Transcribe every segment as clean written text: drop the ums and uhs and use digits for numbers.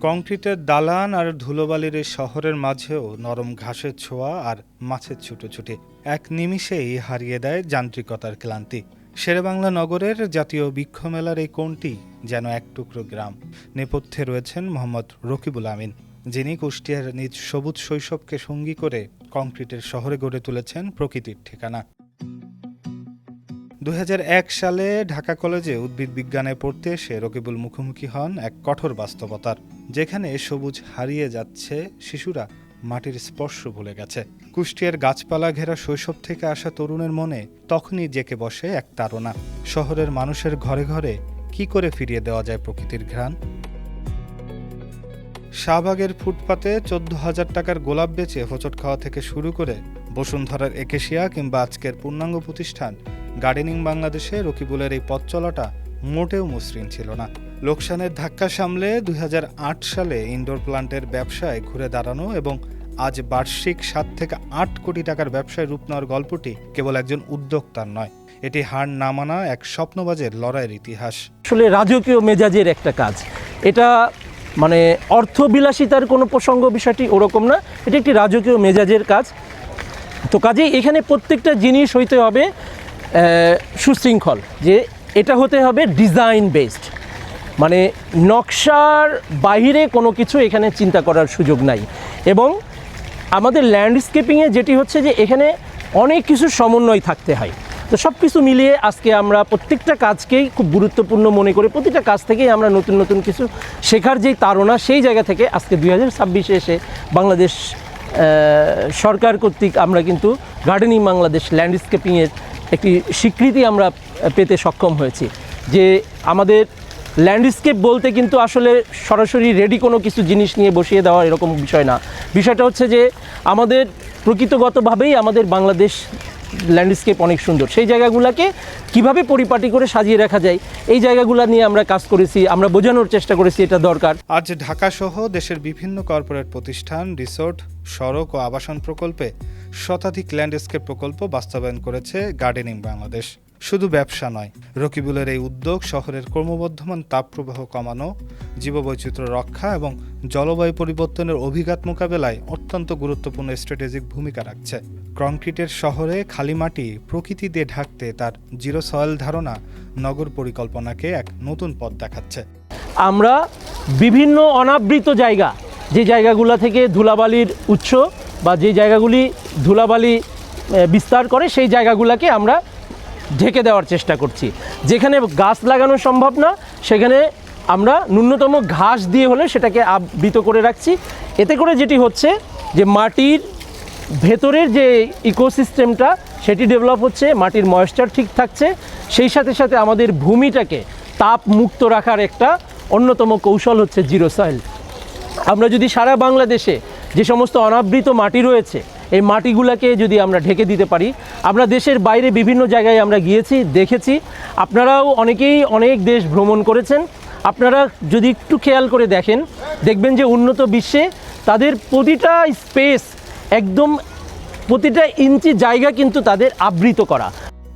কংক্রিটের দালান আর ধুলোবালির এই শহরের মাঝেও নরম ঘাসের ছোঁয়া আর মাছের ছুটোছুটি এক নিমিষেই হারিয়ে দেয় যান্ত্রিকতার ক্লান্তি। শেরেবাংলা নগরের জাতীয় বৃক্ষ মেলার এই কোণটি যেন এক টুকরো গ্রাম। নেপথ্যে রয়েছেন মোহাম্মদ রকিবুল আমিন, যিনি কুষ্টিয়ার নিজ সবুজ শৈশবকে সঙ্গী করে কংক্রিটের শহরে গড়ে তুলেছেন প্রকৃতির ঠিকানা। 2001 সালে ঢাকা কলেজে উদ্ভিদ বিজ্ঞানে পড়তে এসে রকিবুল মুখোমুখি হন এক কঠোর বাস্তবতার, যেখানে সবুজ হারিয়ে যাচ্ছে, শিশুরা মাটির স্পর্শ ভুলে গেছে। কুষ্টিয়ার গাছপালা ঘেরা শৈশব থেকে আসা তরুণের মনে তখনই জেঁকে বসে এক তাড়না, শহরের মানুষের ঘরে ঘরে কি করে ফিরিয়ে দেওয়া যায় প্রকৃতির ঘ্রাণ। শাহবাগের ফুটপাতে 14,000 টাকার গোলাপ বেচে হোঁচট খাওয়া থেকে শুরু করে বসুন্ধরার একেশিয়া কিংবা আজকের পূর্ণাঙ্গ প্রতিষ্ঠান গার্ডেনিং বাংলাদেশে রকিবুলের এই পথ চলাটা মোটেও মসৃণ ছিল না। লোকসানের ধাক্কা সামলে 2008 সালে ইনডোর প্লান্টের ব্যবসায় ঘুরে দাঁড়ানো এবং আজ বার্ষিক 7 থেকে 8 কোটি টাকার ব্যবসায় রূপ নেওয়ার গল্পটি কেবল একজন উদ্যোক্তার নয়, এটি হার না মানা এক স্বপ্নবাজের লড়াইয়ের ইতিহাস। আসলে রাজকীয় মেজাজের একটা কাজ এটা, মানে অর্থবিলাসিতার কোনো প্রসঙ্গ বিষয়টি ওরকম না, এটা একটি রাজকীয় মেজাজের কাজ। তো কাজেই এখানে প্রত্যেকটা জিনিস হইতে হবে সুশৃঙ্খল, যে এটা হতে হবে ডিজাইন বেসড, মানে নকশার বাইরে কোনো কিছু এখানে চিন্তা করার সুযোগ নাই। এবং আমাদের ল্যান্ডস্কেপিংয়ে যেটি হচ্ছে যে এখানে অনেক কিছু সমন্বয় থাকতে হয়। তো সব কিছু মিলিয়ে আজকে আমরা প্রত্যেকটা কাজকেই খুব গুরুত্বপূর্ণ মনে করে প্রতিটা কাজ থেকেই আমরা নতুন নতুন কিছু শেখার যেই তাড়না, সেই জায়গা থেকে আজকে 2026-এ এসে বাংলাদেশ সরকার কর্তৃক আমরা কিন্তু গার্ডেনিং বাংলাদেশ ল্যান্ডস্কেপিংয়ের একটি স্বীকৃতি আমরা পেতে সক্ষম হয়েছি। যে আমাদের ল্যান্ডস্কেপ বলতে কিন্তু আসলে সরাসরি রেডি কোনো কিছু জিনিস নিয়ে বসিয়ে দেওয়া এরকম বিষয় না। বিষয়টা হচ্ছে যে আমাদের প্রকৃতিগতভাবেই আমাদের বাংলাদেশ ল্যান্ডস্কেপ অনেক সুন্দর, সেই জায়গাগুলোকে কিভাবে পরিপাটি করে সাজিয়ে রাখা যায় এই জায়গাগুলো নিয়ে আমরা কাজ করেছি, আমরা বোঝানোর চেষ্টা করেছি এটা দরকার। আজ ঢাকা সহ দেশের বিভিন্ন কর্পোরেট প্রতিষ্ঠান, রিসোর্ট, সড়ক ও আবাসন প্রকল্পে শতাধিক ল্যান্ডস্কেপ প্রকল্প বাস্তবায়ন করেছে গার্ডেনিং বাংলাদেশ। শুধু ব্যবসা নয়, রকিবুলের এই উদ্যোগ শহরের ক্রমবর্ধমান তাপপ্রবাহ কমানো, জীববৈচিত্র্য রক্ষা এবং জলবায়ু পরিবর্তনের অভিঘাত মোকাবেলায় অত্যন্ত গুরুত্বপূর্ণ স্ট্র্যাটেজিক ভূমিকা রাখছে। কংক্রিটের শহরে খালি মাটি প্রকৃতি দিয়ে ঢাকতে তার জিরো সয়েল ধারণা নগর পরিকল্পনাকে এক নতুন পথ দেখাচ্ছে। আমরা বিভিন্ন অনাবৃত জায়গা, যে জায়গাগুলো থেকে ধুলাবালির উৎস বা যে জায়গাগুলি ধুলাবালি বিস্তার করে, সেই জায়গাগুলোকে আমরা ঢেকে দেওয়ার চেষ্টা করছি। যেখানে গাছ লাগানো সম্ভব না সেখানে আমরা ন্যূনতম ঘাস দিয়ে হলে সেটাকে আবৃত করে রাখছি। এতে করে যেটি হচ্ছে যে মাটির ভেতরের যে ইকোসিস্টেমটা সেটি ডেভেলপ হচ্ছে, মাটির ময়েশ্চার ঠিক থাকছে, সেই সাথে সাথে আমাদের ভূমিটাকে তাপ মুক্ত রাখার একটা অন্যতম কৌশল হচ্ছে জিরো সয়েল। আমরা যদি সারা বাংলাদেশে যে সমস্ত অনাবৃত মাটি রয়েছে এই মাটিগুলোকে যদি আমরা ঢেকে দিতে পারি, আমরা দেশের বাইরে বিভিন্ন জায়গায় আমরা গিয়েছি, দেখেছি, আপনারাও অনেকেই অনেক দেশ ভ্রমণ করেছেন, আপনারা যদি একটু খেয়াল করে দেখেন দেখবেন যে উন্নত বিশ্বে তাদের প্রতিটা স্পেস, একদম প্রতিটা ইঞ্চি জায়গা কিন্তু তাদের আবৃত করা।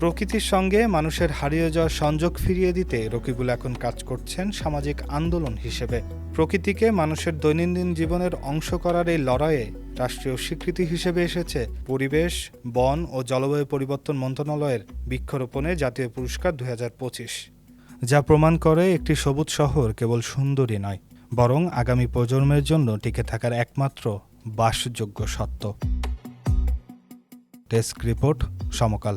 প্রকৃতির সঙ্গে মানুষের হারিয়ে যাওয়া সংযোগ ফিরিয়ে দিতে রকিবুল এখন কাজ করছেন সামাজিক আন্দোলন হিসেবে। প্রকৃতিকে মানুষের দৈনন্দিন জীবনের অংশ করার এই লড়াইয়ে রাষ্ট্রীয় স্বীকৃতি হিসেবে এসেছে পরিবেশ, বন ও জলবায়ু পরিবর্তন মন্ত্রণালয়ের বৃক্ষরোপণে জাতীয় পুরস্কার 2025, যা প্রমাণ করে একটি সবুজ শহর কেবল সুন্দরই নয়, বরং আগামী প্রজন্মের জন্য টিকে থাকার একমাত্র বাসযোগ্য সত্য। ডেস্ক রিপোর্ট, সমকাল।